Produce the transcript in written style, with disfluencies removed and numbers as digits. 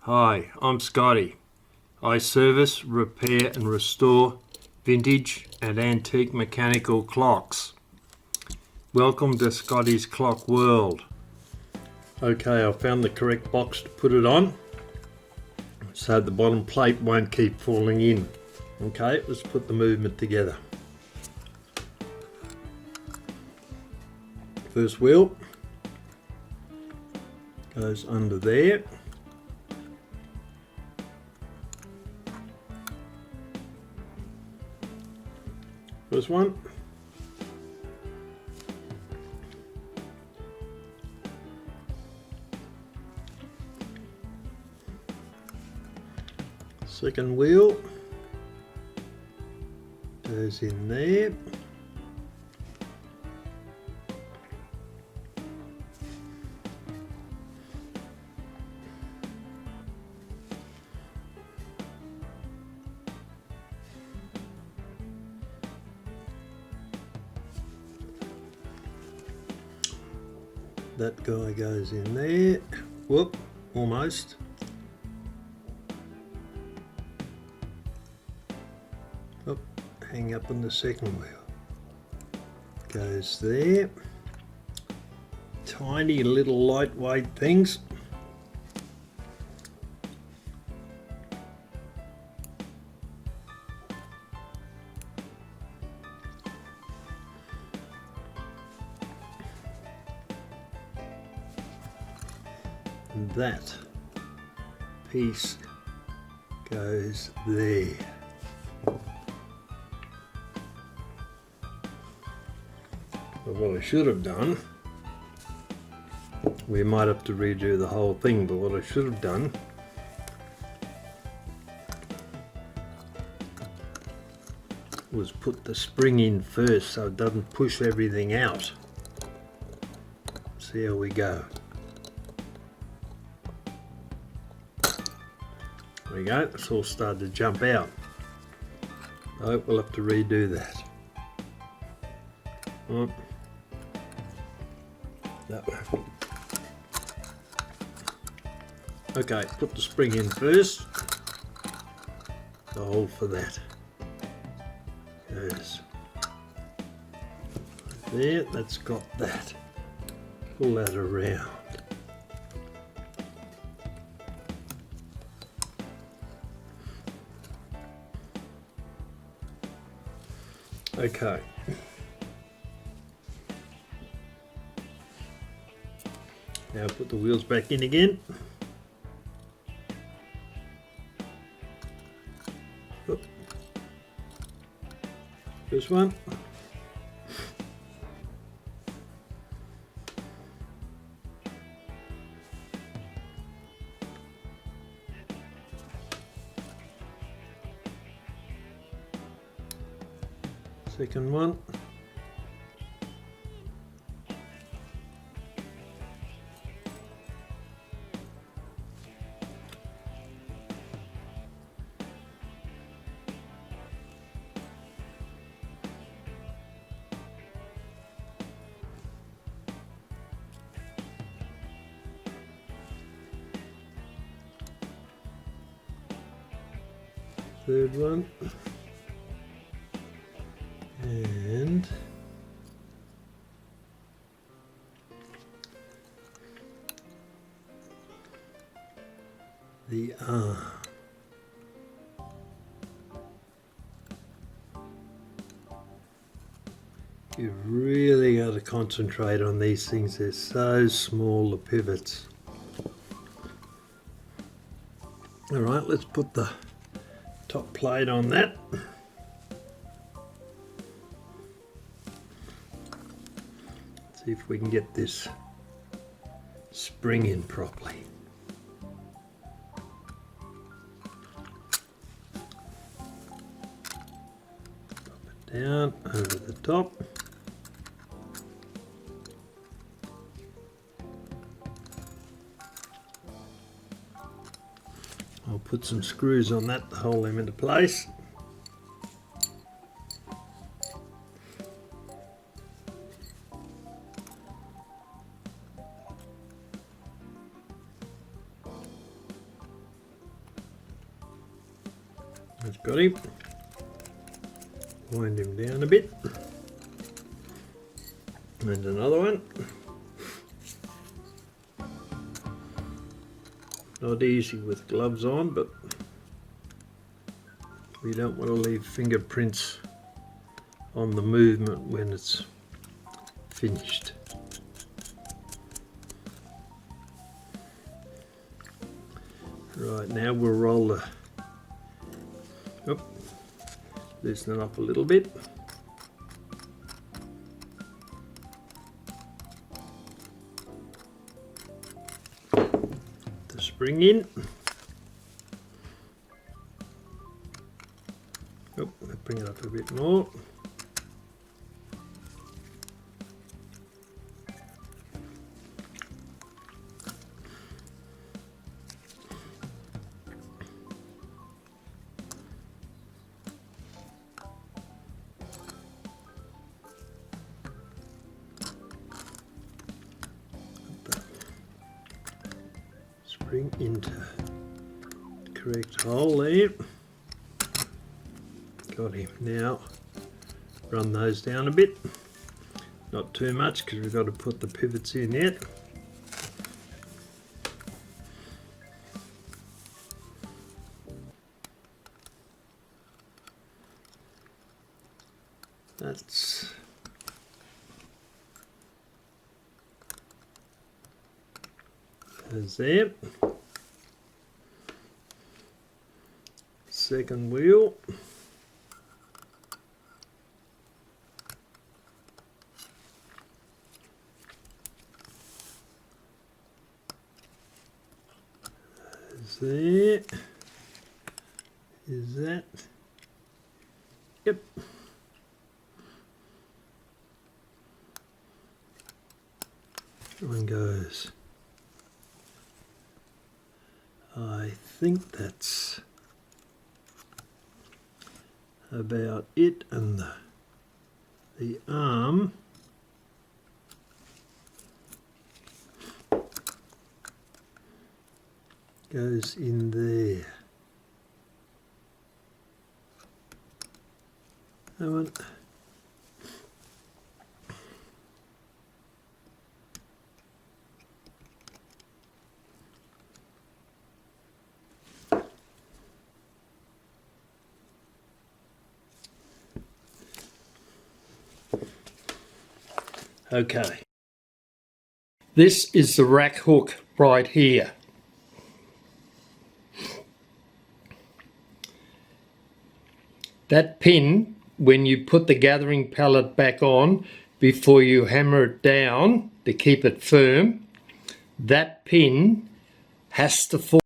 Hi, I'm Scotty. I service, repair and restore vintage and antique mechanical clocks. Welcome to Scotties Clock World. Okay, I found the correct box to put it on so the bottom plate won't keep falling in. Okay, let's put the movement together. First wheel goes under there. First one. Second wheel goes in there. That guy goes in there. Whoop, almost. Oop, hang up on the second wheel. Goes there. Tiny little lightweight things. And that piece goes there. But what I should have done, we might have to redo the whole thing, but what I should have done was put the spring in first so it doesn't push everything out. See how we go. There we go, it's all started to jump out. Oh, we'll have to redo that. Oh. That way. Okay, put the spring in first. The hole for that goes there, that's got that. Pull that around. Okay. Now put the wheels back in again. Oop. First one. Second one. Third one. And the arm. You've really got to concentrate on these things, they're so small, the pivots. Alright, let's put the top plate on that. See if we can get this spring in properly. Pop it down over the top. I'll put some screws on that to hold them into place. That's got him. Wind him down a bit. And another one. Not easy with gloves on, but we don't want to leave fingerprints on the movement when it's finished. Right, now we'll roll the, loosen it up a little bit. The spring in. Bring it up a bit more. Spring into the correct hole there. Got him. Now run those down a bit, not too much because we've got to put the pivots in yet. That's there. Second wheel. There. Is that? Yep. One goes. I think that's about it, and the arm goes in there. That one. Okay. This is the rack hook right here. That pin, when you put the gathering pallet back on, before you hammer it down to keep it firm, that pin has to fall